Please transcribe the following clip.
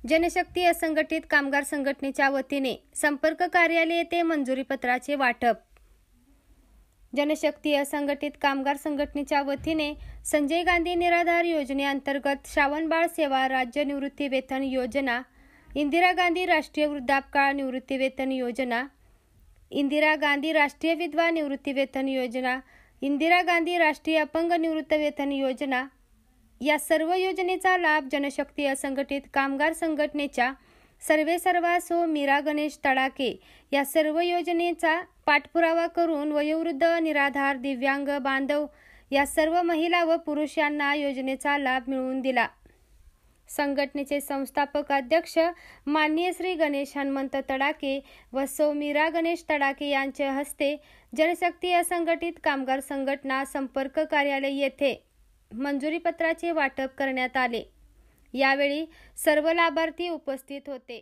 जनशक्ती असंघटित कामगार संघटनेच्या वतीने संपर्क कार्यालय येथे मंजुरीपत्राचे वाटप. जनशक्ती असंघटित कामगार संघटनेच्या वतीने संजय गांधी निराधार योजनेअंतर्गत श्रावणबाळ सेवा राज्य निवृत्ती वेतन योजना, इंदिरा गांधी राष्ट्रीय वृद्धापकाळ निवृत्ती वेतन योजना, इंदिरा गांधी राष्ट्रीय विधवा निवृत्ती वेतन योजना, इंदिरा गांधी राष्ट्रीय अपंग निवृत्त वेतन योजना या सर्व योजनेचा लाभ जनशक्ती असंघटित कामगार संघटनेच्या सर्वेसर्वा सो मीरा गणेश तडाके या सर्व योजनेचा पाठपुरावा करून वयोवृद्ध, निराधार, दिव्यांग बांधव या सर्व महिला व पुरुष यांना योजनेचा लाभ मिळवून दिला. संघटनेचे संस्थापक अध्यक्ष माननीय श्री गणेश हनुमंत तडाके व सौ मीरा गणेश तडाके यांच्या हस्ते जनशक्ती असंघटित कामगार संघटना संपर्क कार्यालय येथे मंजुरीपत्राचे वाटप करण्यात आले. यावेळी सर्व लाभार्थी उपस्थित होते.